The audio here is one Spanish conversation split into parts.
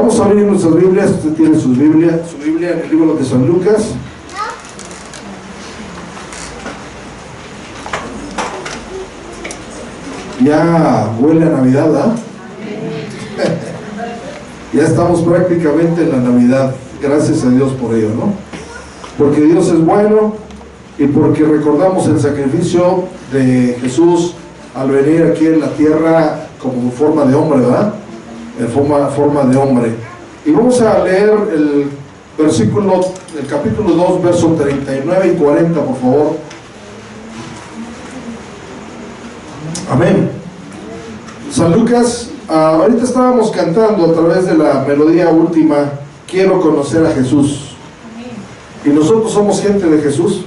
Vamos a abrir nuestras Biblias. Usted tiene su Biblia en el libro de San Lucas. Ya huele a Navidad, ¿verdad? Ya estamos prácticamente en la Navidad. Gracias a Dios por ello, ¿no? Porque Dios es bueno y porque recordamos el sacrificio de Jesús al venir aquí en la tierra como forma de hombre, ¿verdad? En forma de hombre. Y vamos a leer el versículo, el capítulo 2, versos 39 y 40, por favor. Amén. San Lucas, ahorita estábamos cantando a través de la melodía última, quiero conocer a Jesús. Y nosotros somos gente de Jesús.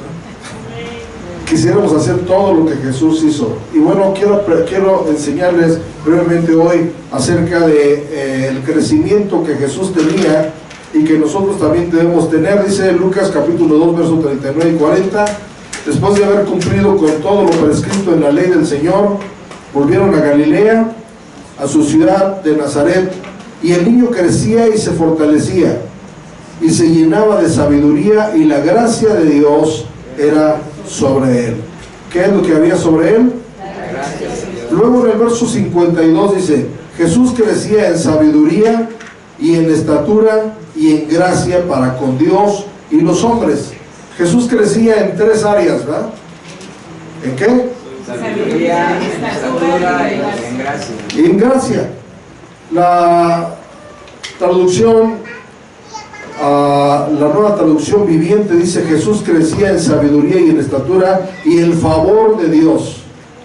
Quisiéramos hacer todo lo que Jesús hizo. Y bueno, quiero enseñarles brevemente hoy acerca de el crecimiento que Jesús tenía y que nosotros también debemos tener. Dice Lucas capítulo 2, versos 39 y 40. Después de haber cumplido con todo lo prescrito en la ley del Señor, volvieron a Galilea, a su ciudad de Nazaret, y el niño crecía y se fortalecía, y se llenaba de sabiduría, y la gracia de Dios era sobre él. ¿Qué es lo que había sobre él? La gracia de Dios. Luego en el verso 52 dice, Jesús crecía en sabiduría y en estatura y en gracia para con Dios y los hombres. Jesús crecía en tres áreas, ¿verdad? ¿En qué? Sabiduría, en estatura y en gracia. Y en gracia. La traducción, la nueva traducción viviente dice, Jesús crecía en sabiduría y en estatura y el favor de Dios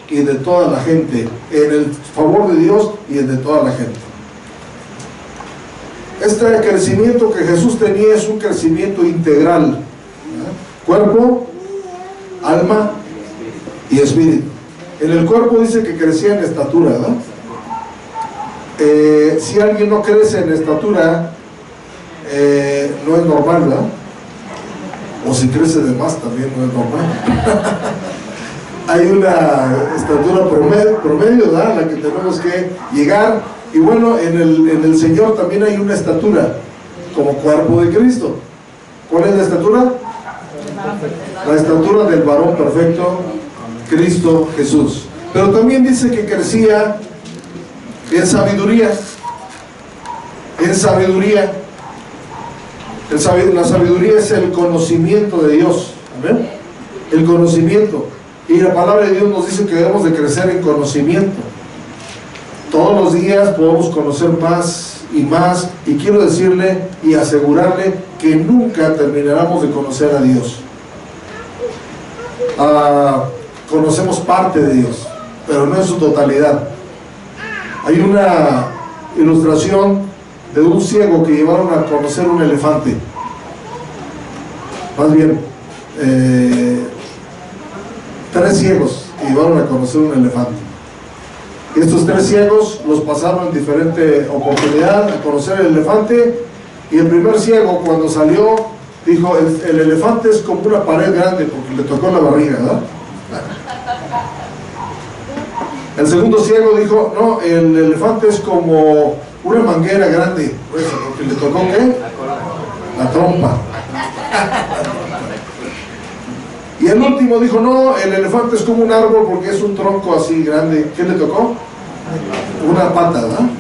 y de toda la gente. En el favor de Dios y de toda la gente. Este crecimiento que Jesús tenía es un crecimiento integral, ¿verdad? Cuerpo, alma y espíritu. En el cuerpo dice que crecía en estatura, ¿verdad? Si alguien no crece en estatura, no es normal, ¿verdad? O si crece de más también no es normal. Hay una estatura promedio, ¿verdad? A la que tenemos que llegar. Y bueno, en el Señor también hay una estatura como cuerpo de Cristo. ¿Cuál es la estatura? La estatura del varón perfecto, Cristo Jesús. Pero también dice que crecía en sabiduría. En sabiduría. La sabiduría es el conocimiento de Dios. ¿Amén? El conocimiento. Y la palabra de Dios nos dice que debemos de crecer en conocimiento. Todos los días podemos conocer más y más. Y quiero decirle y asegurarle que nunca terminaremos de conocer a Dios. Conocemos parte de Dios, pero no en su totalidad. Hay una ilustración de un ciego que llevaron a conocer un elefante. Más bien, 3 ciegos que llevaron a conocer un elefante. Y estos 3 ciegos los pasaron en diferente oportunidad a conocer el elefante. Y el primer ciego, cuando salió, dijo, el elefante es como una pared grande, porque le tocó la barriga, ¿verdad? El segundo ciego dijo, no, el elefante es como una manguera grande, pues, porque le tocó, ¿qué? La trompa. Y el último dijo, no, el elefante es como un árbol porque es un tronco así grande. ¿Qué le tocó? Una pata, ¿verdad?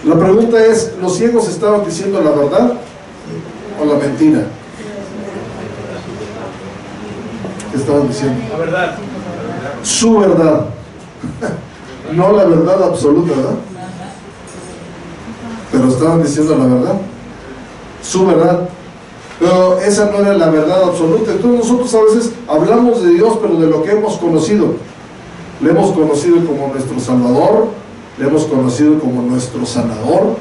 La pregunta es, ¿los ciegos estaban diciendo la verdad o la mentira? ¿Qué estaban diciendo? La verdad. Su verdad. No la verdad absoluta, ¿verdad? Pero estaban diciendo la verdad. Su verdad. Pero esa no era la verdad absoluta. Entonces nosotros a veces hablamos de Dios, pero de lo que hemos conocido. Le hemos conocido como nuestro Salvador, le hemos conocido como nuestro sanador,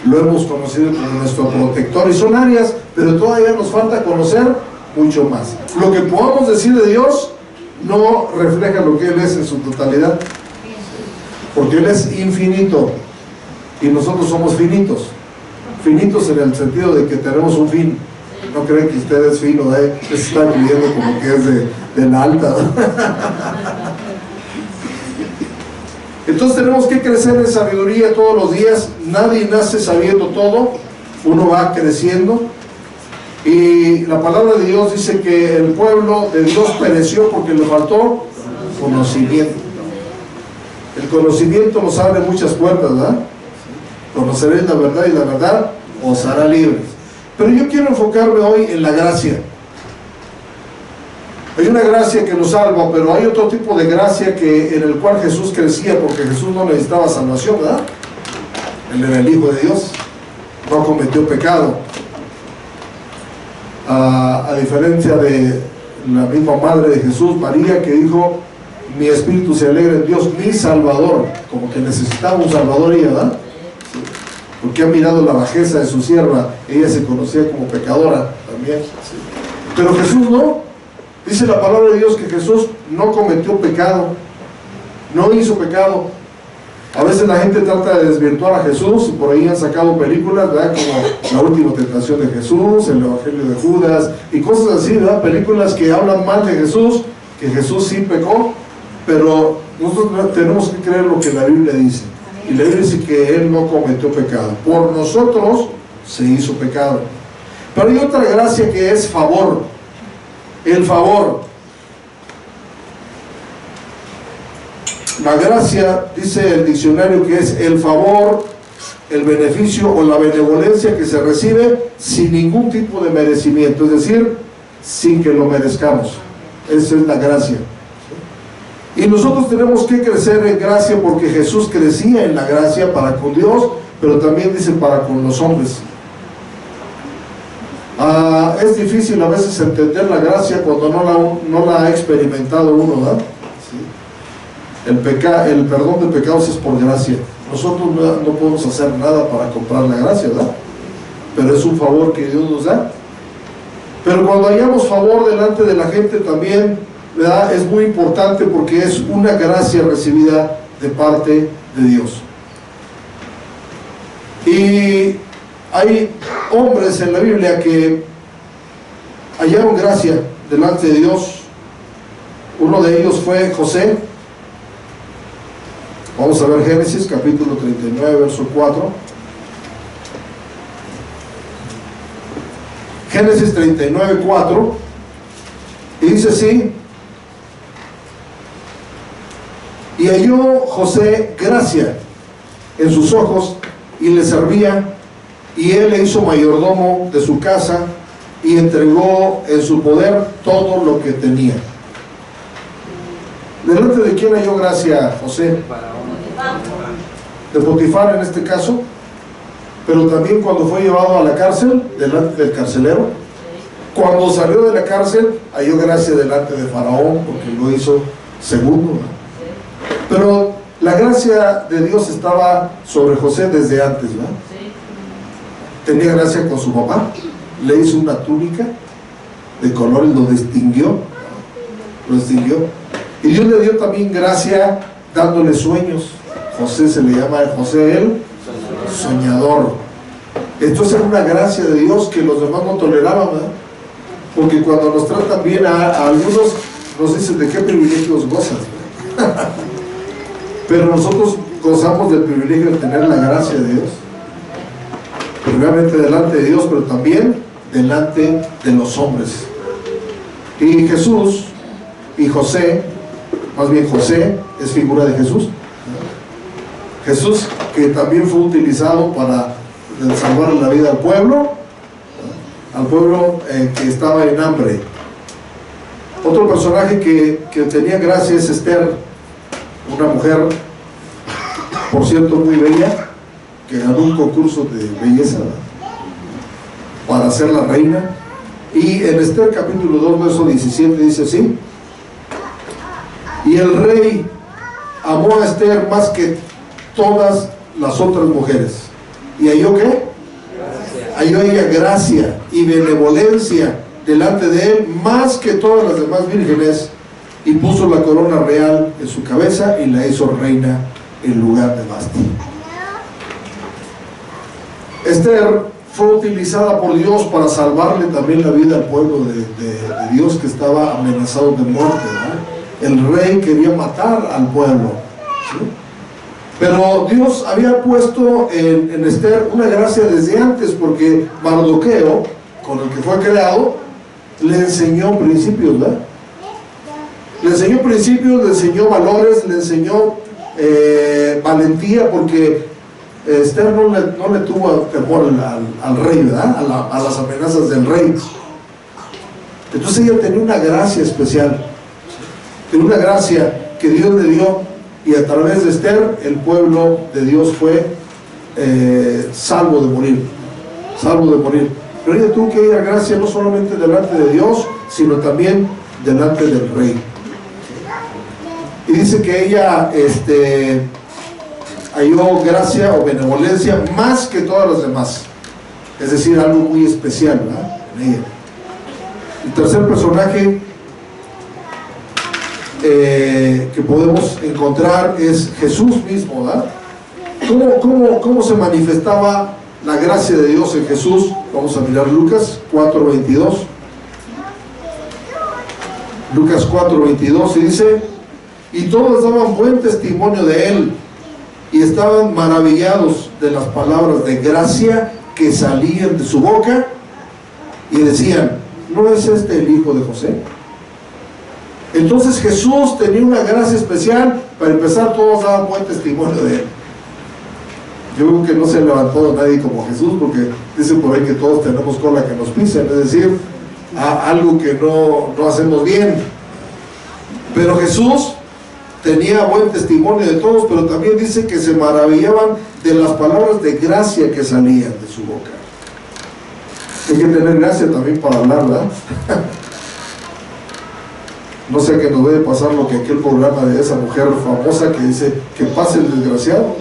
lo hemos conocido como nuestro protector, y son áreas, pero todavía nos falta conocer mucho más. Lo que podamos decir de Dios no refleja lo que Él es en su totalidad, porque Él es infinito y nosotros somos finitos. Finitos en el sentido de que tenemos un fin. No creen que usted es fino, se está creyendo como que es de la alta. Entonces tenemos que crecer en sabiduría todos los días. Nadie nace sabiendo todo, uno va creciendo. Y la palabra de Dios dice que el pueblo de Dios pereció porque le faltó conocimiento. El conocimiento nos abre muchas puertas, ¿verdad? Conoceréis la verdad y la verdad os hará libres. Pero yo quiero enfocarme hoy en la gracia. Hay una gracia que nos salva, pero hay otro tipo de gracia en el cual Jesús crecía, porque Jesús no necesitaba salvación, ¿verdad? Él era el Hijo de Dios, no cometió pecado. A diferencia de la misma madre de Jesús, María, que dijo: mi espíritu se alegra en Dios, mi Salvador. Como que necesitaba un Salvador ella, ¿verdad? Porque ha mirado la bajeza de su sierva, ella se conocía como pecadora también. Pero Jesús no. Dice la palabra de Dios que Jesús no cometió pecado, no hizo pecado. A veces la gente trata de desvirtuar a Jesús, y por ahí han sacado películas, ¿verdad? Como La Última Tentación de Jesús, El Evangelio de Judas, y cosas así, ¿verdad? Películas que hablan mal de Jesús, que Jesús sí pecó, pero nosotros tenemos que creer lo que la Biblia dice. Y la Biblia dice que Él no cometió pecado. Por nosotros se hizo pecado. Pero hay otra gracia que es favor. El favor. La gracia, dice el diccionario, que es el favor, el beneficio o la benevolencia que se recibe sin ningún tipo de merecimiento, es decir, sin que lo merezcamos. Esa es la gracia. Y nosotros tenemos que crecer en gracia, porque Jesús crecía en la gracia para con Dios, pero también dice para con los hombres. Es difícil a veces entender la gracia cuando no la ha experimentado uno, ¿verdad? Sí. El perdón de pecados es por gracia. Nosotros no podemos hacer nada para comprar la gracia, ¿verdad? Pero es un favor que Dios nos da. Pero cuando hallamos favor delante de la gente también, ¿verdad? Es muy importante, porque es una gracia recibida de parte de Dios. Y hay hombres en la Biblia que hallaron gracia delante de Dios. Uno de ellos fue José. Vamos a ver Génesis capítulo 39, verso 4. Génesis 39, 4. Y dice así: y halló José gracia en sus ojos, y le servía, y él le hizo mayordomo de su casa, y entregó en su poder todo lo que tenía. ¿Delante de quién halló gracia José? De Potifar en este caso, pero también cuando fue llevado a la cárcel, delante del carcelero. Cuando salió de la cárcel, halló gracia delante de Faraón, porque lo hizo segundo. Pero la gracia de Dios estaba sobre José desde antes, ¿verdad? Tenía gracia con su papá, le hizo una túnica de colores, lo distinguió, y Dios le dio también gracia dándole sueños. José se le llama José el soñador. Entonces era una gracia de Dios que los demás no toleraban, ¿verdad? Porque cuando nos tratan bien a algunos, nos dicen: ¿de qué privilegios gozas? Pero nosotros gozamos del privilegio de tener la gracia de Dios, primeramente delante de Dios, pero también delante de los hombres. Y Jesús y José, más bien José es figura de Jesús. Jesús, que también fue utilizado para salvar la vida al pueblo que estaba en hambre. Otro personaje que tenía gracia es Esther, una mujer, por cierto, muy bella, que ganó un concurso de belleza, ¿verdad?, para ser la reina. Y en Esther capítulo 2, verso 17 dice así: y el rey amó a Esther más que todas las otras mujeres. ¿Y halló qué? Halló ella gracia y benevolencia delante de él más que todas las demás vírgenes, y puso la corona real en su cabeza y la hizo reina en lugar de Vasti. Esther fue utilizada por Dios para salvarle también la vida al pueblo de Dios, que estaba amenazado de muerte, ¿verdad? El rey quería matar al pueblo, ¿sí? Pero Dios había puesto en Esther una gracia desde antes, porque Mardoqueo, con el que fue creado, le enseñó principios, ¿verdad? Le enseñó principios, le enseñó valores, le enseñó valentía, porque Esther no le tuvo temor al rey, ¿verdad? A las amenazas del rey. Entonces ella tenía una gracia especial, tenía una gracia que Dios le dio, y a través de Esther el pueblo de Dios fue salvo de morir, salvo de morir. Pero ella tuvo que ir a gracia no solamente delante de Dios, sino también delante del rey. Y dice que ella halló gracia o benevolencia más que todas las demás, es decir, algo muy especial, ¿verdad?, en ella. El tercer personaje que podemos encontrar es Jesús mismo, ¿verdad? ¿Cómo se manifestaba la gracia de Dios en Jesús? Vamos a mirar Lucas 4:22. Lucas 4:22, y dice: y todos daban buen testimonio de él, y estaban maravillados de las palabras de gracia que salían de su boca, y decían: ¿no es este el hijo de José? Entonces Jesús tenía una gracia especial. Para empezar, todos daban buen testimonio de él. Yo creo que no se levantó nadie como Jesús, porque dice por ahí que todos tenemos cola que nos pisen, es decir, algo que no hacemos bien. Pero Jesús tenía buen testimonio de todos, pero también dice que se maravillaban de las palabras de gracia que salían de su boca. Hay que tener gracia también para hablar, ¿verdad? No sé qué nos debe pasar lo que aquel programa de esa mujer famosa que dice: que pase el desgraciado.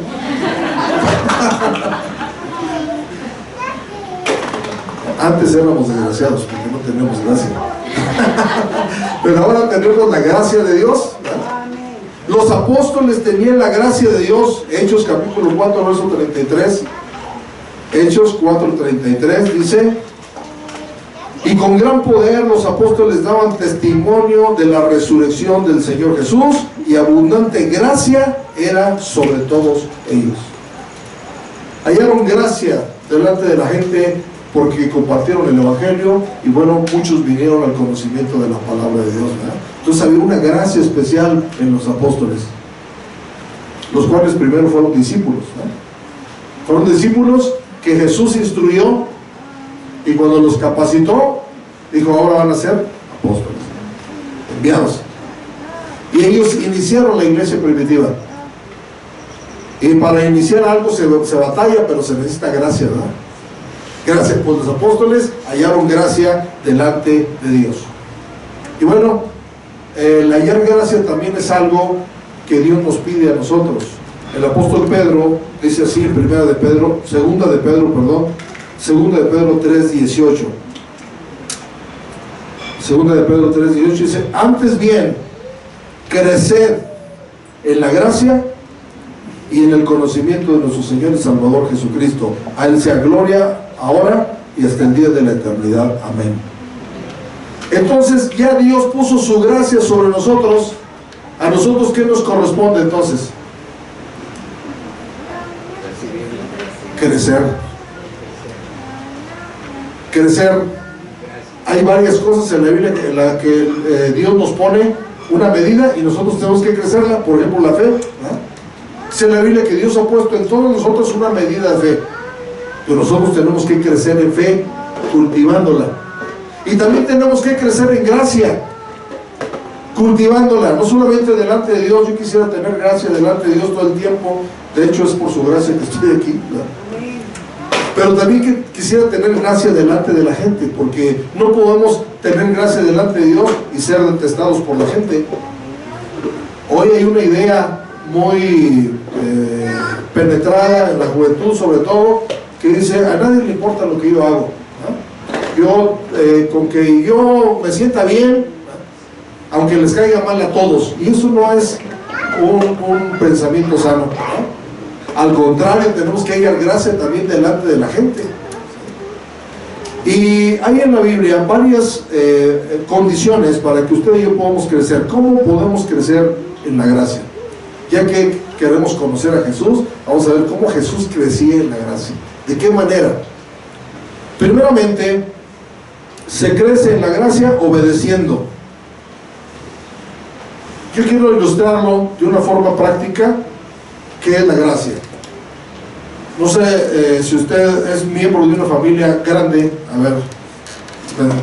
Antes éramos desgraciados porque no tenemos gracia. Pero ahora tenemos la gracia de Dios, ¿verdad? Los apóstoles tenían la gracia de Dios. Hechos capítulo 4, verso 33. Hechos 4:33 dice: y con gran poder los apóstoles daban testimonio de la resurrección del Señor Jesús, y abundante gracia era sobre todos ellos. Hallaron gracia delante de la gente porque compartieron el evangelio, y bueno, muchos vinieron al conocimiento de la palabra de Dios, ¿verdad? Entonces había una gracia especial en los apóstoles, los cuales primero fueron discípulos, ¿verdad? Fueron discípulos que Jesús instruyó, y cuando los capacitó, dijo: ahora van a ser apóstoles, enviados. Y ellos iniciaron la iglesia primitiva. Y para iniciar algo se batalla, pero se necesita gracia, ¿verdad? Gracias, pues los apóstoles hallaron gracia delante de Dios. Y bueno, el hallar gracia también es algo que Dios nos pide a nosotros. El apóstol Pedro dice así en 2 de Pedro 3:18. 2 de Pedro 3:18 dice: antes bien, creced en la gracia y en el conocimiento de nuestro Señor y Salvador Jesucristo. A Él sea gloria ahora y hasta el día de la eternidad. Amén. Entonces ya Dios puso su gracia sobre nosotros. ¿A nosotros qué nos corresponde entonces? Crecer. Crecer. Hay varias cosas en la Biblia en la que Dios nos pone una medida y nosotros tenemos que crecerla. Por ejemplo, la fe, ¿no? Dice en la Biblia que Dios ha puesto en todos nosotros una medida de fe, pero nosotros tenemos que crecer en fe, cultivándola. Y también tenemos que crecer en gracia, cultivándola, no solamente delante de Dios. Yo quisiera tener gracia delante de Dios todo el tiempo. De hecho, es por su gracia que estoy aquí, ¿verdad? Pero también quisiera tener gracia delante de la gente, porque no podemos tener gracia delante de Dios y ser detestados por la gente. Hoy hay una idea muy penetrada en la juventud, sobre todo, que dice: a nadie le importa lo que yo hago, ¿no? Con que yo me sienta bien, ¿no?, aunque les caiga mal a todos. Y eso no es un pensamiento sano, ¿no? Al contrario, tenemos que hallar gracia también delante de la gente. Y hay en la Biblia varias condiciones para que usted y yo podamos crecer. ¿Cómo podemos crecer en la gracia? Ya que queremos conocer a Jesús, vamos a ver cómo Jesús crecía en la gracia. ¿De qué manera? Primeramente, se crece en la gracia obedeciendo. Yo quiero ilustrarlo de una forma práctica, ¿qué es la gracia? No sé si usted es miembro de una familia grande. A ver,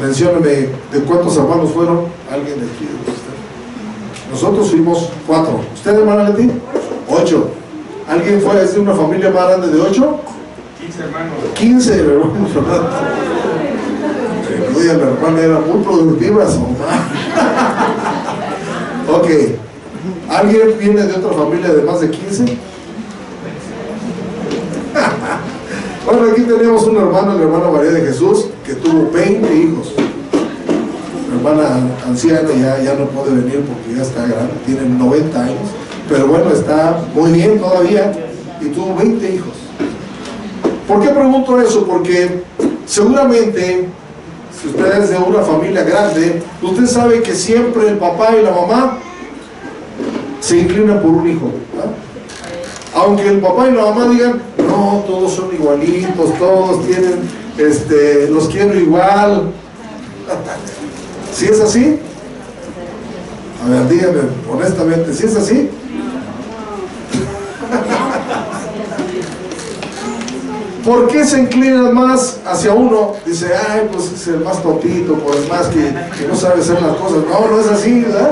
mencióneme de cuántos hermanos fueron. ¿Alguien de aquí? Nosotros fuimos 4. ¿Usted, hermana Leti? 8. ¿Alguien fue de una familia más grande de 8? 15 hermanos. 15 hermanos. La hermana era muy productiva, su mamá. Ok. ¿Alguien viene de otra familia de más de 15? Bueno, aquí tenemos un hermano, la hermana María de Jesús, que tuvo 20 hijos. La hermana anciana ya no puede venir porque ya está grande, tiene 90 años, pero bueno, está muy bien todavía y tuvo 20 hijos. ¿Por qué pregunto eso? Porque seguramente, si usted es de una familia grande, usted sabe que siempre el papá y la mamá se inclinan por un hijo, ¿verdad? Aunque el papá y la mamá digan, no, todos son igualitos, todos tienen, los quiero igual. ¿Sí es así? A ver, dígame honestamente, ¿sí es así? ¿Por qué se inclinan más hacia uno? Dice, ay, pues es el más tontito, por el más que no sabe hacer las cosas. No, no es así, ¿verdad?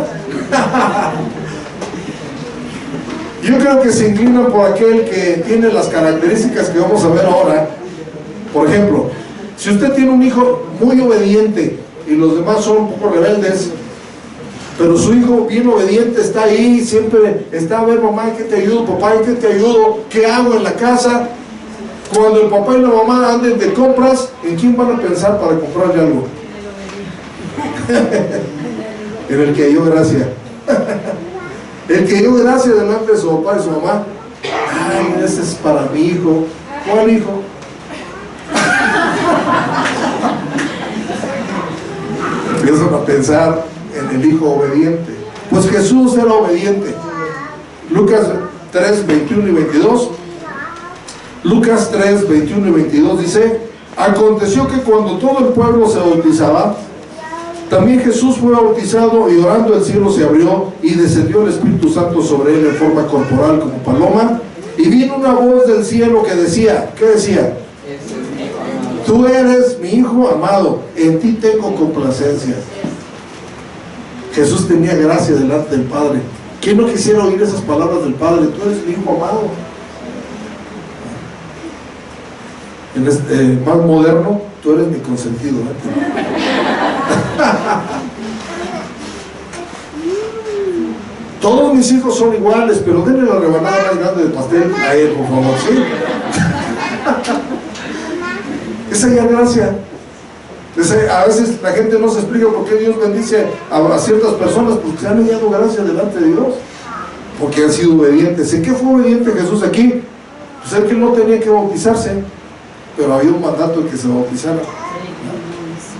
Yo creo que se inclinan por aquel que tiene las características que vamos a ver ahora. Por ejemplo, si usted tiene un hijo muy obediente y los demás son un poco rebeldes, pero su hijo bien obediente está ahí, siempre está, a ver, mamá, ¿en qué te ayudo? Papá, ¿en qué te ayudo? ¿Qué hago en la casa? Cuando el papá y la mamá anden de compras, ¿en quién van a pensar para comprarle algo? En el que dio gracia. El que dio gracia delante de su papá y su mamá. Ay, ese es para mi hijo. ¿Cuál hijo? Empiezan a pensar en el hijo obediente. Pues Jesús era obediente. Lucas 3, 21 y 22. Lucas 3, 21 y 22 dice: aconteció que cuando todo el pueblo se bautizaba, también Jesús fue bautizado, y orando el cielo se abrió y descendió el Espíritu Santo sobre él en forma corporal como paloma, y vino una voz del cielo que decía, ¿qué decía? Tú eres mi hijo amado, en ti tengo complacencia. Jesús tenía gracia delante del Padre. ¿Quién no quisiera oír esas palabras del Padre? Tú eres mi hijo amado. En este más moderno, tú eres mi consentido, Todos mis hijos son iguales, pero denle la rebanada más grande del pastel a él, por favor, ¿sí? Esa ya gracia. A veces la gente no se explica por qué Dios bendice a ciertas personas, porque se han hallado gracia delante de Dios, porque han sido obedientes. ¿En qué fue obediente Jesús aquí? Pues es que él no tenía que bautizarse, pero había un mandato de que se bautizara.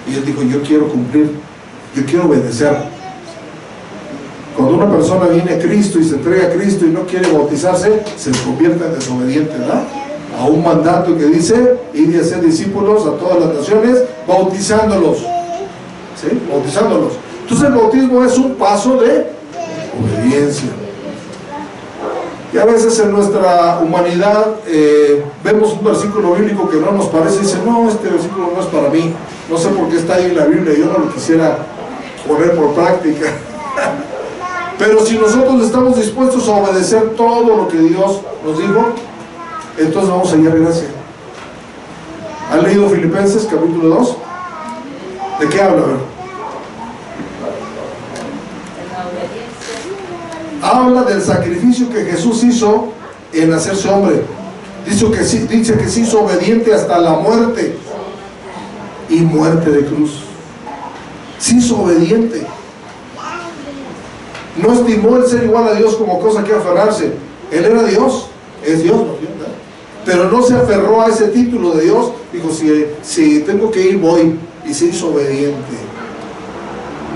Y él dijo, yo quiero cumplir, yo quiero obedecer. Cuando una persona viene a Cristo y se entrega a Cristo y no quiere bautizarse, se convierte en desobediente, ¿verdad? A un mandato que dice, ir y hacer discípulos a todas las naciones, bautizándolos. ¿Sí? Bautizándolos. Entonces el bautismo es un paso de obediencia. Y a veces en nuestra humanidad vemos un versículo bíblico que no nos parece y dice, no, este versículo no es para mí, no sé por qué está ahí en la Biblia, yo no lo quisiera poner por práctica. Pero si nosotros estamos dispuestos a obedecer todo lo que Dios nos dijo, entonces vamos a hallar gracia. ¿Han leído Filipenses capítulo 2? ¿De qué habla? A ver. Habla del sacrificio que Jesús hizo en hacerse hombre. Dice que se hizo obediente hasta la muerte, y muerte de cruz. Se hizo obediente. No estimó el ser igual a Dios como cosa que aferrarse. Él era Dios, es Dios, ¿no? Pero no se aferró a ese título de Dios. Dijo, si tengo que ir, voy. Y se hizo obediente.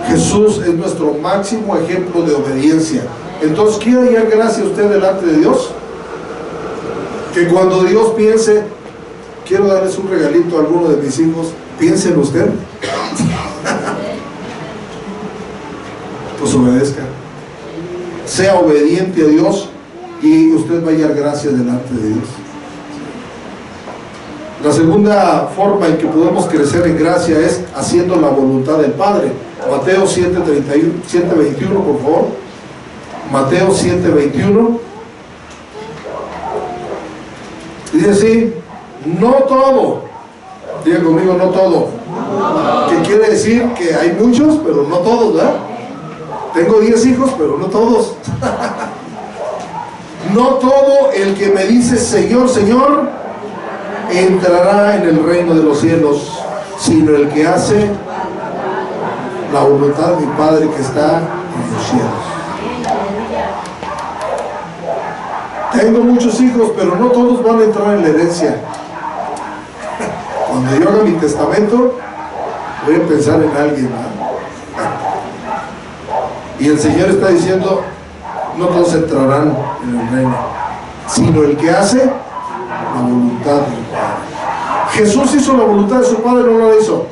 Jesús es nuestro máximo ejemplo de obediencia. Entonces, ¿quiere hallar gracia usted delante de Dios? Que cuando Dios piense, quiero darles un regalito a alguno de mis hijos, piense en usted. Pues obedezca. Sea obediente a Dios y usted va a hallar gracia delante de Dios. La segunda forma en que podemos crecer en gracia es haciendo la voluntad del Padre. Mateo 7:21, por favor. Mateo 7:21. Dice así: no todo. Diga conmigo, no todo. Que quiere decir que hay muchos, pero no todos, ¿verdad? Tengo 10 hijos, pero no todos. No todo el que me dice Señor, Señor, entrará en el reino de los cielos, sino el que hace la voluntad de mi Padre que está en los cielos. Tengo muchos hijos, pero no todos van a entrar en la herencia. Cuando yo haga mi testamento, voy a pensar en alguien, ¿no? Y el Señor está diciendo, no todos entrarán en el reino, sino el que hace la voluntad del Padre. Jesús hizo la voluntad de su Padre, no la hizo.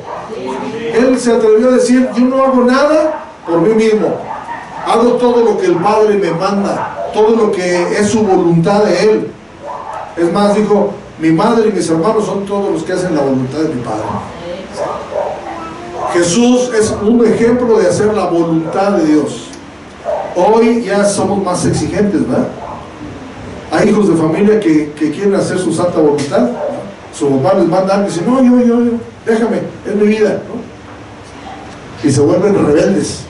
Él se atrevió a decir, yo no hago nada por mí mismo, hago todo lo que el Padre me manda, todo lo que es su voluntad de Él. Es más, dijo, mi madre y mis hermanos son todos los que hacen la voluntad de mi Padre. Jesús es un ejemplo de hacer la voluntad de Dios. Hoy ya somos más exigentes, ¿verdad? Hay hijos de familia que quieren hacer su santa voluntad. Su papá les manda algo y dice, no, yo, déjame, es mi vida, ¿no? Y se vuelven rebeldes.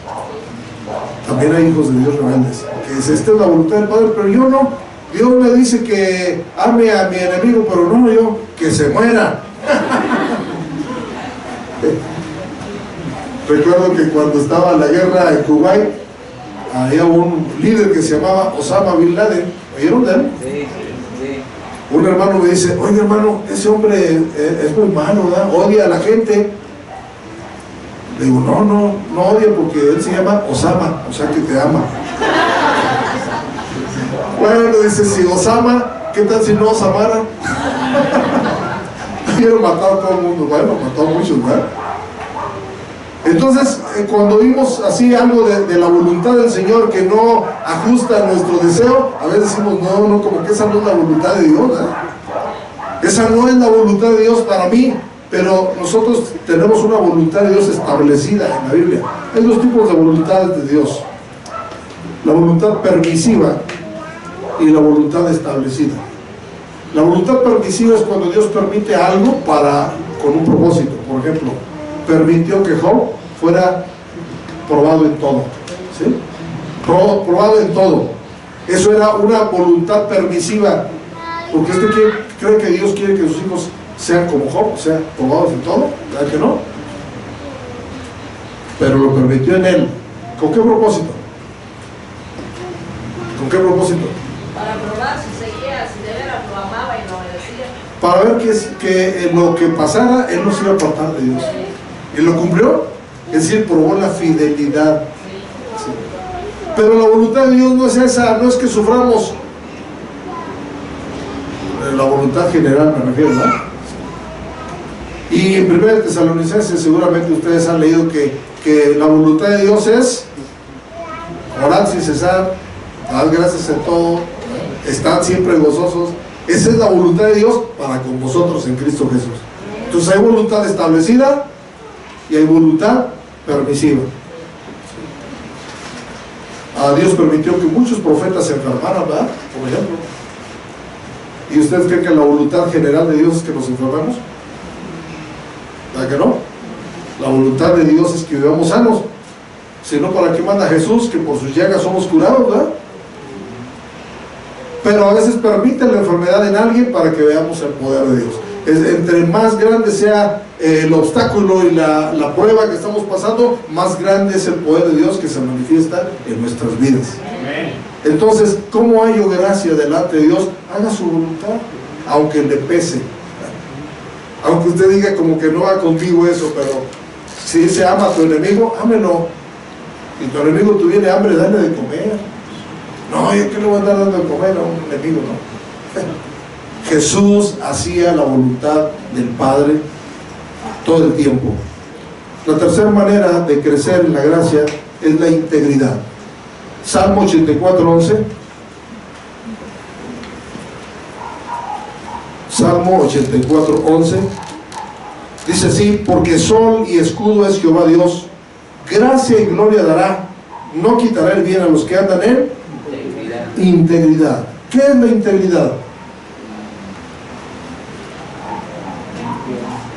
También hay hijos de Dios rebeldes, que dicen, esta es la voluntad del Padre, pero yo no. Dios me dice que ame a mi enemigo, pero no yo, que se muera. Recuerdo que cuando estaba la guerra en Kuwait, había un líder que se llamaba Osama Bin Laden. ¿Oyeron de él? Sí. Un hermano me dice, oye hermano, ese hombre es muy malo, ¿verdad? Odia a la gente. Le digo, no odia porque él se llama Osama, o sea que te ama. Bueno, dice, si Osama, ¿qué tal si no Osamara? Quiero matar a todo el mundo. Bueno, mató a muchos, ¿verdad? Entonces, cuando vimos así algo de la voluntad del Señor que no ajusta a nuestro deseo, a veces decimos, no, como que esa no es la voluntad de Dios, ¿verdad? Esa no es la voluntad de Dios para mí, pero nosotros tenemos una voluntad de Dios establecida en la Biblia. Hay dos tipos de voluntades de Dios: la voluntad permisiva y la voluntad establecida. La voluntad permisiva es cuando Dios permite algo con un propósito. Por ejemplo, permitió que Job fuera probado en todo, ¿sí? Probado en todo. Eso era una voluntad permisiva, porque usted cree que Dios quiere que sus hijos sean como Job, sean probados en todo, ¿verdad que no? Pero lo permitió en él. ¿Con qué propósito? ¿Con qué propósito? Para probar si seguía, si de veras lo amaba y lo obedecía. Para ver que lo que pasara, él no se iba a apartar de Dios. Y lo cumplió, es decir, probó la fidelidad. Sí. Pero la voluntad de Dios no es esa, no es que suframos. La voluntad general me refiero, ¿no? Y en 1 Tesalonicenses seguramente ustedes han leído que la voluntad de Dios es orad sin cesar, dad gracias en todo, estad siempre gozosos. Esa es la voluntad de Dios para con vosotros en Cristo Jesús. Entonces hay voluntad establecida y hay voluntad permisiva. Dios permitió que muchos profetas se enfermaran, ¿verdad? Por ejemplo. ¿Y ustedes creen que la voluntad general de Dios es que nos enfermemos? ¿Verdad que no? La voluntad de Dios es que vivamos sanos. Si no, ¿para qué manda Jesús? Que por sus llagas somos curados, ¿verdad? Pero a veces permite la enfermedad en alguien para que veamos el poder de Dios. Entre más grande sea el obstáculo y la prueba que estamos pasando, más grande es el poder de Dios que se manifiesta en nuestras vidas. Amén. Entonces, ¿cómo hallo gracia delante de Dios? Haga su voluntad, aunque le pese. Aunque usted diga como que no va contigo eso, pero si se ama a tu enemigo, ámelo. Si tu enemigo tuviera hambre, dale de comer. No, yo que le voy a andar dando de comer a un enemigo, no. Jesús hacía la voluntad del Padre todo el tiempo. La tercera manera de crecer en la gracia es la integridad. Salmo 84:11. Salmo 84:11 dice así: porque sol y escudo es Jehová Dios, gracia y gloria dará, no quitará el bien a los que andan en integridad. ¿Qué es la integridad?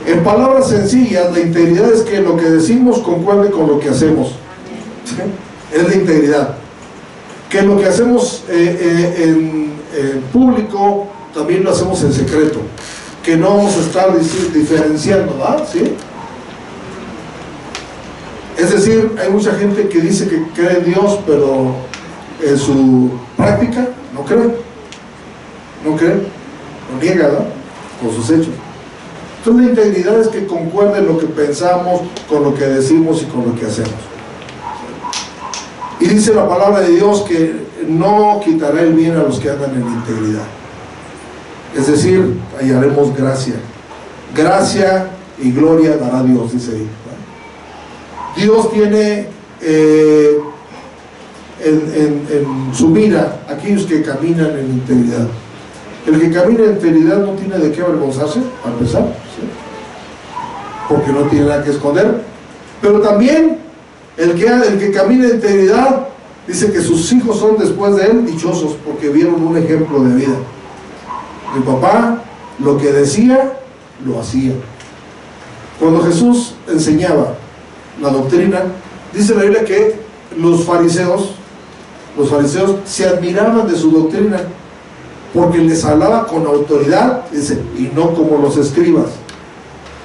En palabras sencillas, la integridad es que lo que decimos concuerde con lo que hacemos. ¿Sí? Es la integridad. Que lo que hacemos en público también lo hacemos en secreto. Que no vamos a estar diferenciando, ¿verdad? ¿Sí? Es decir, hay mucha gente que dice que cree en Dios, pero en su práctica no cree. No cree, lo niega, ¿verdad? Con sus hechos. Entonces la integridad es que concuerde lo que pensamos con lo que decimos y con lo que hacemos. Y dice la palabra de Dios que no quitará el bien a los que andan en integridad. Es decir, hallaremos gracia. Gracia y gloria dará Dios, dice ahí. Dios tiene en su mira aquellos que caminan en integridad. El que camina en integridad no tiene de qué avergonzarse, para empezar, ¿sí? Porque no tiene nada que esconder. Pero también el que camina en integridad dice que sus hijos son después de él dichosos, porque vieron un ejemplo de vida. Mi papá lo que decía, lo hacía. Cuando Jesús enseñaba la doctrina, dice la Biblia que los fariseos se admiraban de su doctrina, porque les hablaba con autoridad, dice, y no como los escribas.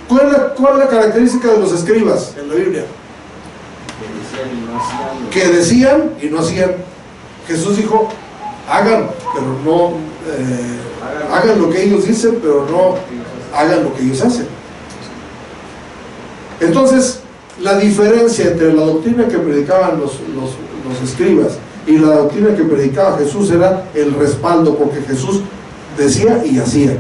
¿Cuál es la característica de los escribas en la Biblia? Que decían y no hacían. Jesús dijo, hagan, pero no hagan lo que ellos dicen, pero no hagan lo que ellos hacen. Entonces, la diferencia entre la doctrina que predicaban los escribas y la doctrina que predicaba Jesús era el respaldo, porque Jesús decía y hacía.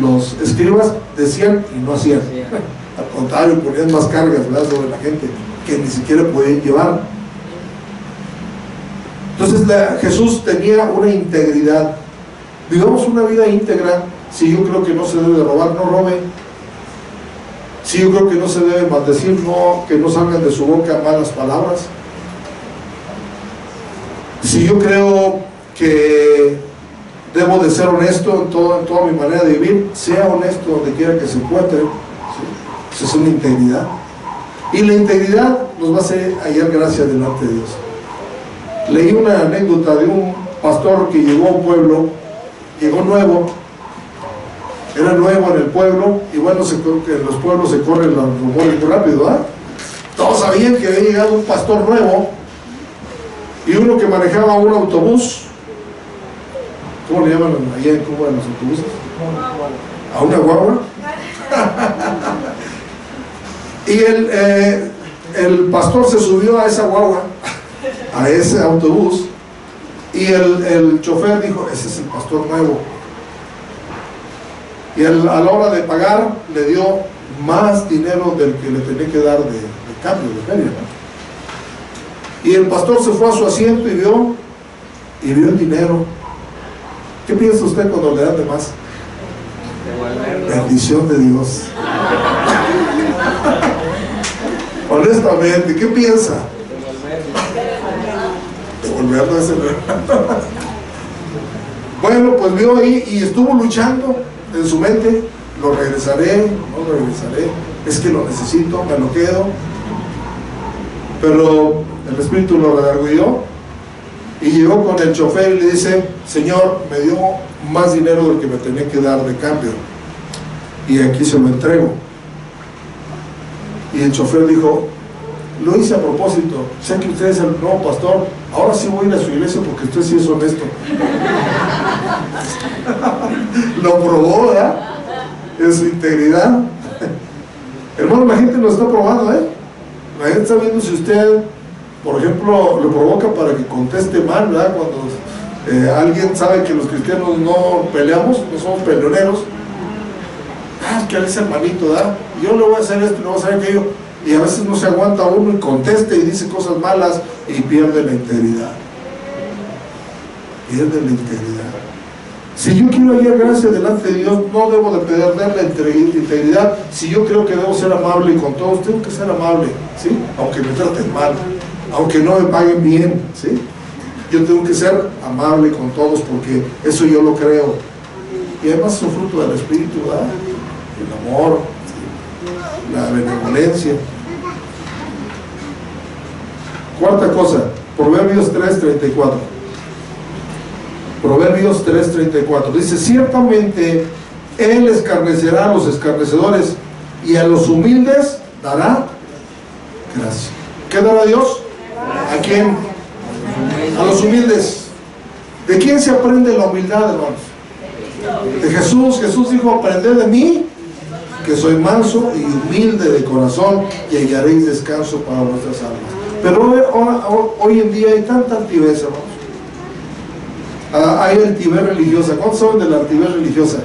Los escribas decían y no hacían. Al contrario, ponían más cargas, ¿verdad?, sobre la gente que ni siquiera podían llevar. Entonces Jesús tenía una integridad. Vivamos una vida íntegra. Si yo creo que no se debe robar, no robe. Si yo creo que no se debe maldecir, no, que no salgan de su boca malas palabras. Si yo creo que debo de ser honesto en toda mi manera de vivir, sea honesto donde quiera que se encuentre. ¿Sí? Eso es una integridad. Y la integridad nos va a hacer hallar gracia delante de Dios. Leí una anécdota de un pastor que llegó a un pueblo, llegó nuevo, era nuevo en el pueblo, y bueno, en los pueblos se corren los rumores muy rápido, ¿verdad? Todos sabían que había llegado un pastor nuevo, y uno que manejaba un autobús. ¿Cómo le llaman allá en Cuba a los autobuses? ¿A una guagua? Y el pastor se subió a esa guagua, a ese autobús, y el chofer dijo, ese es el pastor nuevo. Y a la hora de pagar le dio más dinero del que le tenía que dar de cambio, de feria, ¿no? Y el pastor se fue a su asiento y vio el dinero. ¿Qué piensa usted cuando le dan de más? Bendición de Dios. Honestamente, ¿qué piensa? Devolverlo a ese. Bueno, pues vio ahí y estuvo luchando en su mente. Lo regresaré, no lo regresaré, es que lo necesito, me lo quedo. Pero el Espíritu lo redarguyó y llegó con el chofer y le dice, Señor, me dio más dinero del que me tenía que dar de cambio, y aquí se lo entrego. Y el chofer dijo, lo hice a propósito, sé que usted es el nuevo pastor, ahora sí voy a ir a su iglesia porque usted sí es honesto. Lo probó, ¿verdad?, en su integridad. Hermano, la gente lo está probando, ¿eh? La gente está viendo si usted por ejemplo, lo provoca para que conteste mal, ¿verdad? Cuando alguien sabe que los cristianos no peleamos, no somos peleoneros. Que él es hermanito, ¿verdad? Yo le voy a hacer esto, le voy a hacer aquello, y a veces no se aguanta uno y contesta y dice cosas malas y pierde la integridad. Pierde la integridad. Si yo quiero hallar gracia delante de Dios, no debo de perder la integridad. Si yo creo que debo ser amable con todos, tengo que ser amable, ¿sí? Aunque me traten mal, aunque no me paguen bien, ¿sí? Yo tengo que ser amable con todos porque eso yo lo creo. Y además es un fruto del Espíritu, ¿verdad? El amor, la benevolencia. Cuarta cosa, Proverbios 3:34. Proverbios 3:34 dice: ciertamente Él escarnecerá a los escarnecedores y a los humildes dará gracia. ¿Qué dará Dios? ¿A quién? A los humildes. ¿De quién se aprende la humildad, hermanos? De Jesús. Jesús dijo: aprended de mí, que soy manso y humilde de corazón, y hallaréis descanso para vuestras almas. Pero hoy en día hay tanta altivez, hermanos. Hay altivez religiosa. ¿Cuántos saben de la altivez religiosa?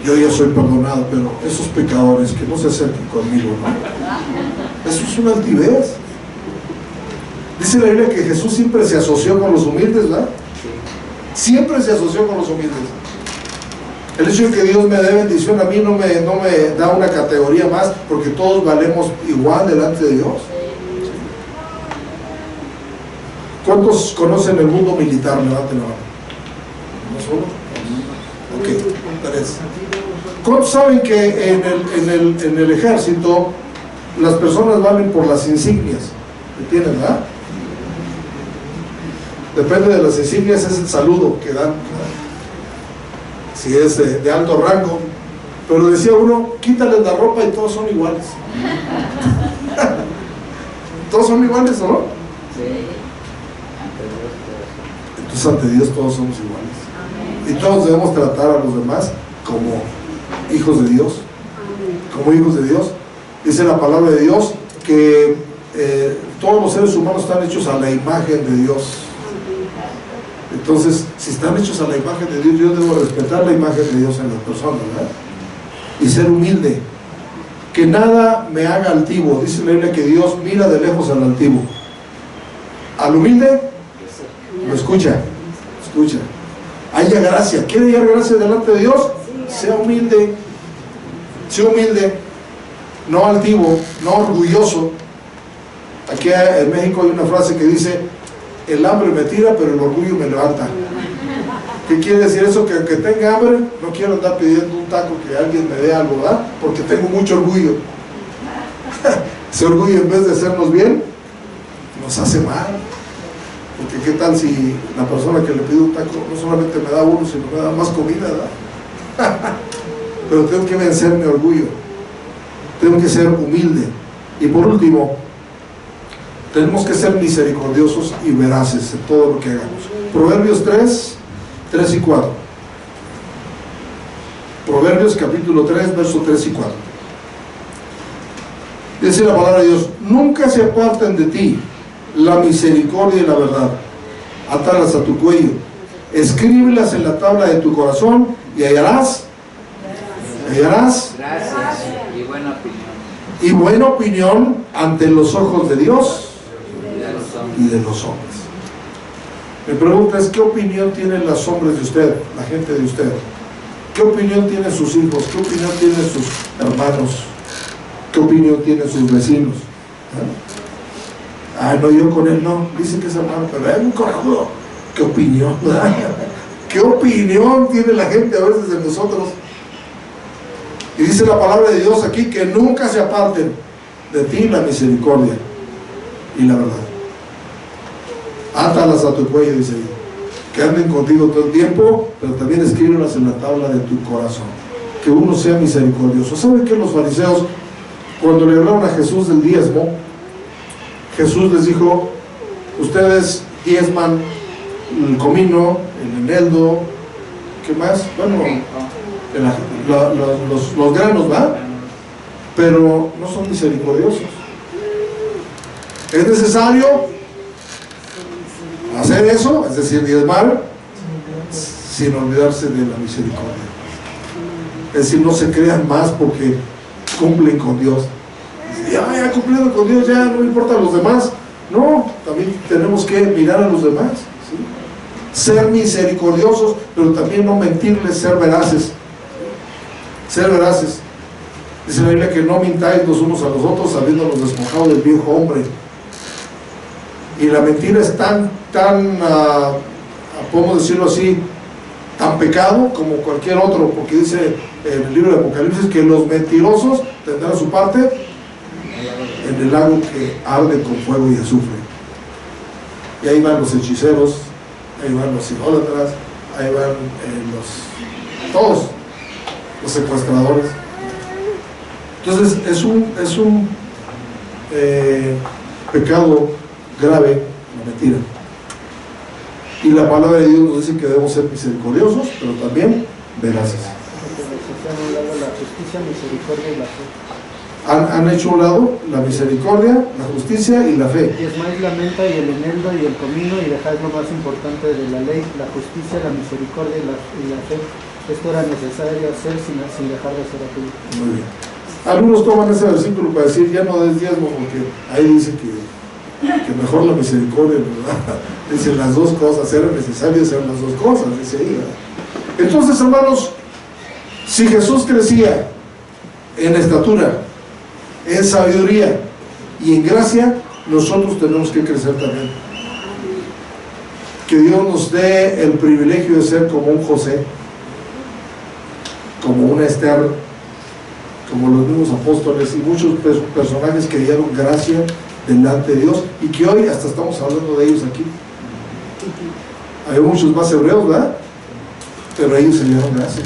Yo ya soy perdonado, pero esos pecadores que no se acerquen conmigo, ¿no? Eso es una altivez. Dice la Biblia que Jesús siempre se asoció con los humildes, ¿verdad? Siempre se asoció con los humildes. El hecho de que Dios me dé bendición a mí no me da una categoría más, porque todos valemos igual delante de Dios. ¿Cuántos conocen el mundo militar? Levanten la mano. ¿No solo? Ok, 3. ¿Cuántos saben que en el ejército las personas valen por las insignias que tienen, ¿verdad? Depende de las insignias, es el saludo que dan, si es de alto rango. Pero decía uno: quítales la ropa y todos son iguales. ¿Todos son iguales o no? Sí. Entonces ante Dios todos somos iguales. Y todos debemos tratar a los demás como hijos de Dios. Como hijos de Dios. Dice la palabra de Dios que todos los seres humanos están hechos a la imagen de Dios. Entonces, si están hechos a la imagen de Dios, yo debo respetar la imagen de Dios en las personas, ¿verdad? Y ser humilde. Que nada me haga altivo. Dice la Biblia que Dios mira de lejos al altivo. Al humilde lo escucha. Escucha. Haya gracia. ¿Quiere hallar gracia delante de Dios? Sea humilde. Sea humilde. No altivo, no orgulloso. Aquí en México hay una frase que dice: el hambre me tira, pero el orgullo me levanta. ¿Qué quiere decir eso? Que aunque tenga hambre, no quiero andar pidiendo un taco, que alguien me dé algo, ¿verdad? Porque tengo mucho orgullo. Ese orgullo, en vez de hacernos bien, nos hace mal. Porque qué tal si la persona que le pide un taco no solamente me da uno, sino me da más comida, ¿verdad? Pero tengo que vencer mi orgullo. Tengo que ser humilde. Y por último, tenemos que ser misericordiosos y veraces en todo lo que hagamos. Proverbios 3 y 4. Proverbios capítulo 3, versos 3 y 4. Dice la palabra de Dios: nunca se aparten de ti la misericordia y la verdad. Átalas a tu cuello, escríbelas en la tabla de tu corazón, y hallarás Gracias y buena opinión. Y buena opinión ante los ojos de Dios y de los hombres. Mi pregunta es: ¿qué opinión tienen los hombres de usted, la gente de usted? ¿Qué opinión tienen sus hijos? ¿Qué opinión tienen sus hermanos? ¿Qué opinión tienen sus vecinos? No, yo con él no. Dice que es hermano, pero es un corajudo. ¿Qué opinión? ¿Qué opinión tiene la gente a veces de nosotros? Y dice la palabra de Dios aquí que nunca se aparten de ti la misericordia y la verdad. Átalas a tu cuello, dice ahí. Que anden contigo todo el tiempo, pero también escríbelas en la tabla de tu corazón. Que uno sea misericordioso. ¿Saben que los fariseos, cuando le hablaron a Jesús del diezmo, Jesús les dijo: ustedes diezman el comino, el eneldo, ¿qué más? Bueno, los granos, ¿va? Pero no son misericordiosos. Es necesario hacer eso, es decir, diezmar, sin olvidarse de la misericordia. Es decir, no se crean más porque cumplen con Dios. Ya cumplido con Dios, ya no me importan los demás. No, también tenemos que mirar a los demás, ¿sí? Ser misericordiosos, pero también no mentirles, ser veraces. Ser veraces. Dice la Biblia que no mintáis los unos a los otros, habiéndonos despojado del viejo hombre. Y la mentira es tan podemos decirlo así, tan pecado como cualquier otro, porque dice en el libro de Apocalipsis que los mentirosos tendrán su parte en el lago que arde con fuego y azufre. Y ahí van los hechiceros, ahí van los idólatras, ahí van todos los secuestradores. Entonces es un pecado grave la mentira. Y la palabra de Dios nos dice que debemos ser misericordiosos, pero también veraces. La justicia, misericordia y la fe. Han hecho a un lado la misericordia, la justicia y la fe. Diezmáis la menta y el eneldo y el comino y dejáis lo más importante de la ley, la justicia, la misericordia y la fe. Esto era necesario hacer sin dejar de hacer aquello. Muy bien. Algunos toman ese versículo para decir ya no des diezmo, porque ahí dice que mejor la misericordia, ¿verdad? Dicen las dos cosas, era necesario hacer las dos cosas, dice ahí, ¿verdad? Entonces, hermanos, si Jesús crecía en estatura, en sabiduría y en gracia, nosotros tenemos que crecer también. Que Dios nos dé el privilegio de ser como un José, como una Esther, como los mismos apóstoles y muchos personajes que dieron gracia delante de Dios y que hoy hasta estamos hablando de ellos aquí. Hay muchos más hebreos, ¿verdad? Pero ellos se dieron gracia.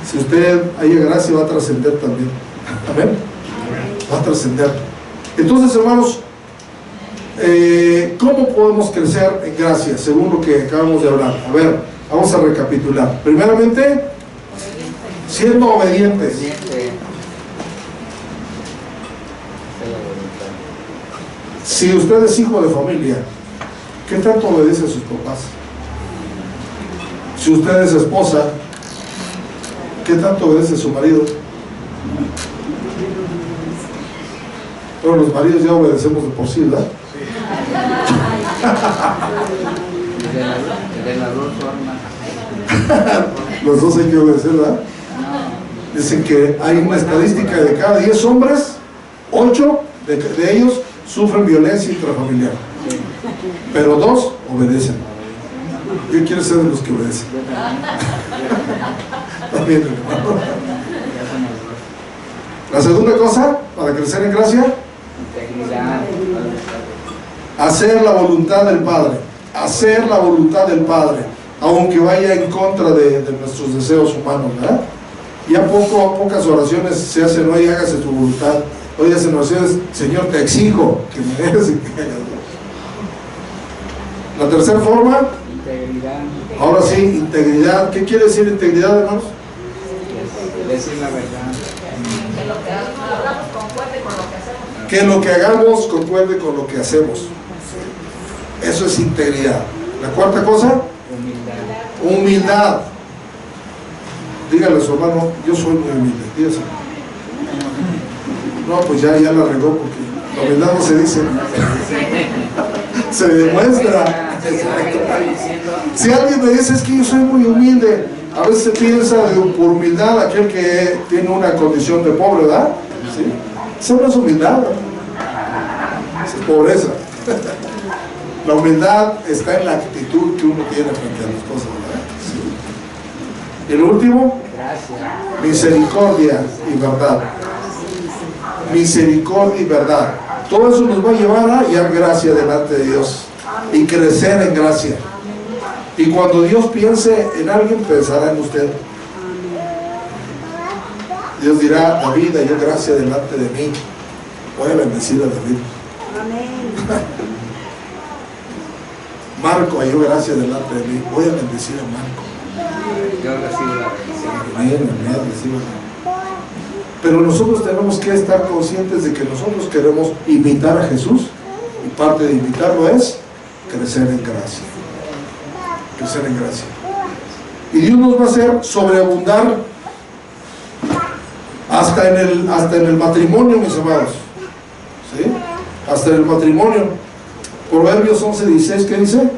Si usted haya gracia, va a trascender también. Amén. Va a trascender. Entonces, hermanos, ¿cómo podemos crecer en gracia? Según lo que acabamos de hablar. A ver, vamos a recapitular. Primeramente, siendo obedientes. Si usted es hijo de familia, ¿qué tanto obedece a sus papás? Si usted es esposa, ¿qué tanto obedece a su marido? Pero los maridos ya obedecemos de por sí, ¿verdad? Los dos hay que obedecer, ¿verdad? Dicen que hay una estadística de cada 10 hombres, 8 de ellos sufren violencia intrafamiliar, pero 2 obedecen. Yo quiero ser de los que obedecen. También, hermano. La segunda cosa para crecer en gracia, hacer la voluntad del Padre. Hacer la voluntad del Padre, aunque vaya en contra de nuestros deseos humanos, ¿verdad? Ya pocas oraciones se hacen, hoy hágase tu voluntad. Hoy hacen oraciones, Señor, te exijo que me des y que hagas. La tercera forma, integridad. Ahora sí, integridad. ¿Qué quiere decir integridad, hermanos? Decir la verdad. Que lo que hablamos concuerde con lo que hacemos. Que lo que hagamos concuerde con lo que hacemos. Eso es integridad. La cuarta cosa, Humildad. humildad. Dígale a su hermano, yo soy muy humilde. Dígase. No, pues ya la regó, porque la humildad no se dice, se demuestra. Si alguien me dice, es que yo soy muy humilde, a veces se piensa por humildad aquel que tiene una condición de pobre, ¿verdad? ¿Sí? Eso no es humildad, ¿verdad? Es pobreza. La humildad está en la actitud que uno tiene frente a las cosas, ¿verdad? Sí. Y el último, misericordia y verdad. Misericordia y verdad. Todo eso nos va a llevar a hallar gracia delante de Dios y crecer en gracia. Y cuando Dios piense en alguien, pensará en usted. Dios dirá, David halló gracia delante de mí. Voy a bendecir a David. Marco halló gracia delante de mí. Voy a bendecir a Marco. Yo recibo la bendición. Amén, recibo. Pero nosotros tenemos que estar conscientes de que nosotros queremos imitar a Jesús, y parte de imitarlo es crecer en gracia. Crecer en gracia. Y Dios nos va a hacer sobreabundar hasta en el matrimonio, mis amados. ¿Sí? Hasta en el matrimonio. Proverbios 11:16, ¿qué dice?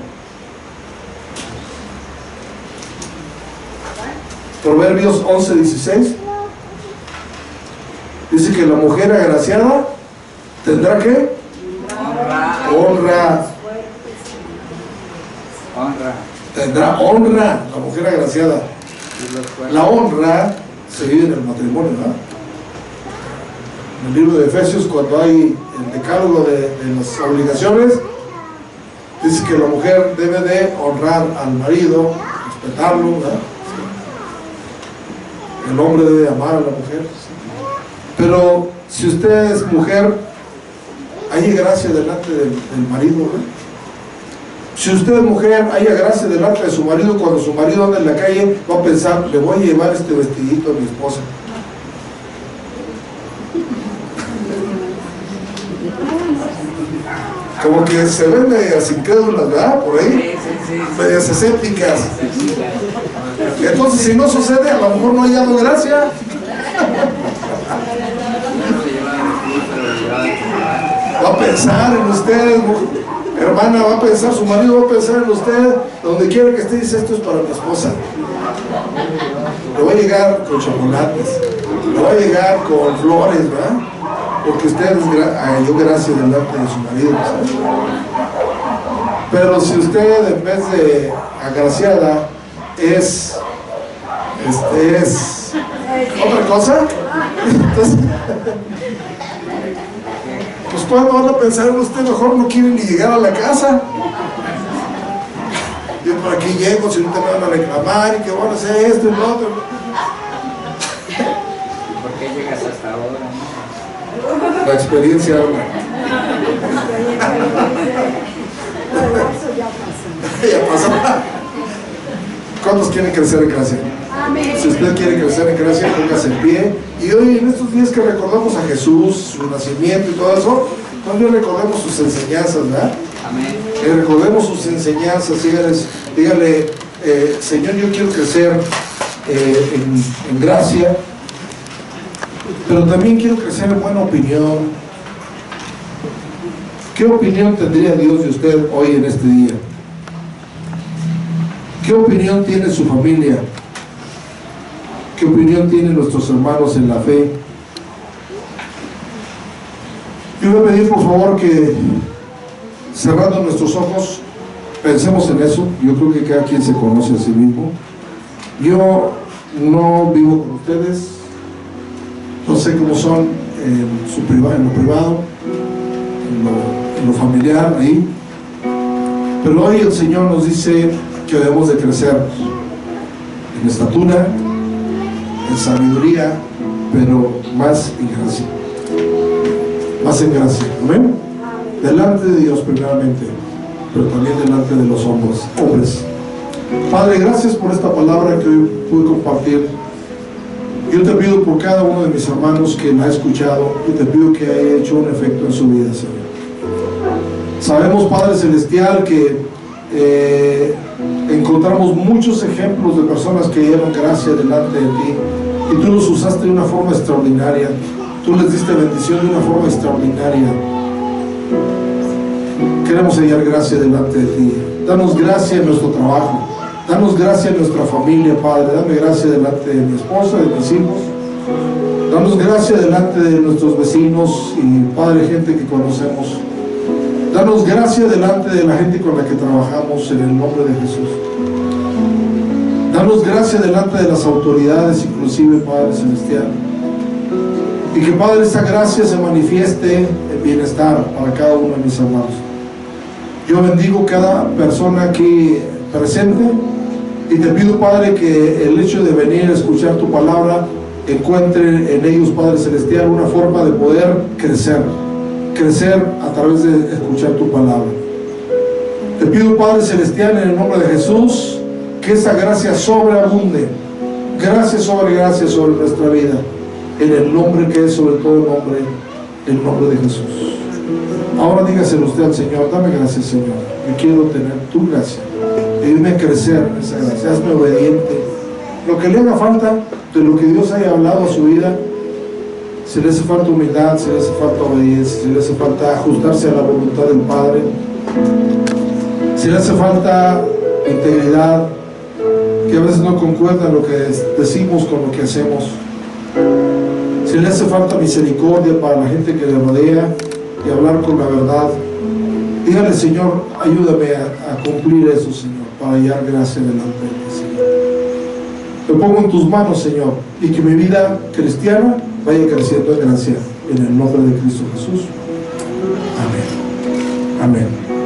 Proverbios 11:16 dice que la mujer agraciada tendrá ¿qué? Honra. Tendrá honra la mujer agraciada. La honra se vive en el matrimonio, ¿verdad? En el libro de Efesios, cuando hay el decálogo de las obligaciones, dice que la mujer debe de honrar al marido, respetarlo, ¿verdad? El hombre debe amar a la mujer. Pero si usted es mujer, hay gracia delante del marido, ¿verdad? Si usted es mujer, haya gracia delante de su marido. Cuando su marido anda en la calle, va a pensar, le voy a llevar este vestidito a mi esposa. Como que se ven medias incrédulas, ¿verdad? Por ahí, medias escépticas. Entonces, si no sucede, a lo mejor no hay dado gracia. Va a pensar en usted, hermana, va a pensar, su marido va a pensar en usted, donde quiera que esté, dice, esto es para mi esposa. Le va a llegar con chocolates, le va a llegar con flores, ¿verdad? Porque usted dio gracia delante de su marido, ¿sabes? Pero si usted, en vez de agraciada, es otra cosa, entonces, pues cuando van a pensar en usted, mejor no quiere ni llegar a la casa. Yo por aquí llego, si no te van a reclamar y que van a hacer esto y lo otro. ¿Por qué llegas hasta ahora? La experiencia habla. Ya pasó. ¿Cuántos quieren crecer en gracia? Si usted quiere crecer en gracia, póngase en pie. Y hoy, en estos días que recordamos a Jesús, su nacimiento y todo eso, también recordemos sus enseñanzas, ¿verdad? Amén. Recordemos sus enseñanzas. Dígale, Señor, yo quiero crecer en gracia, pero también quiero crecer en buena opinión. ¿Qué opinión tendría Dios de usted hoy en este día? ¿Qué opinión tiene su familia? ¿Qué opinión tienen nuestros hermanos en la fe? Yo voy a pedir por favor que, cerrando nuestros ojos, pensemos en eso. Yo creo que cada quien se conoce a sí mismo. Yo no vivo con ustedes, no sé cómo son en lo privado, en lo familiar, ahí. Pero hoy el Señor nos dice que debemos de crecer en estatura, en sabiduría, pero más en gracia. Más en gracia, ¿amén? Delante de Dios primeramente, pero también delante de los hombres. Padre, gracias por esta palabra que hoy pude compartir. Yo te pido por cada uno de mis hermanos que la ha escuchado, y te pido que haya hecho un efecto en su vida, Señor. Sabemos, Padre Celestial, que encontramos muchos ejemplos de personas que dieron gracia delante de ti, y tú los usaste de una forma extraordinaria. Tú les diste bendición de una forma extraordinaria. Queremos hallar gracia delante de ti. Danos gracia en nuestro trabajo, danos gracia en nuestra familia, Padre. Dame gracia delante de mi esposa, de mis hijos. Danos gracia delante de nuestros vecinos y, Padre, gente que conocemos. Danos gracia delante de la gente con la que trabajamos, en el nombre de Jesús. Danos gracia delante de las autoridades, inclusive, Padre Celestial. Y que, Padre, esta gracia se manifieste en bienestar para cada uno de mis hermanos. Yo bendigo cada persona aquí presente y te pido, Padre, que el hecho de venir a escuchar tu palabra encuentre en ellos, Padre Celestial, una forma de poder crecer a través de escuchar tu palabra. Te pido, Padre Celestial, en el nombre de Jesús, que esa gracia sobreabunde, gracia sobre nuestra vida, en el nombre que es sobre todo nombre, el nombre de Jesús. Ahora dígaselo usted al Señor: dame gracias, Señor, yo quiero tener tu gracia, ayúdame a crecer en esa gracia, hazme obediente. Lo que le haga falta de lo que Dios haya hablado a su vida, si le hace falta humildad, si le hace falta obediencia, si le hace falta ajustarse a la voluntad del Padre, si le hace falta integridad, que a veces no concuerda lo que decimos con lo que hacemos, si le hace falta misericordia para la gente que le rodea y hablar con la verdad, dígale: Señor, ayúdame a cumplir eso, Señor, para hallar gracia delante de ti, Señor. Me pongo en tus manos, Señor, y que mi vida cristiana vaya creciendo en gracia, en el nombre de Cristo Jesús. Amén. Amén.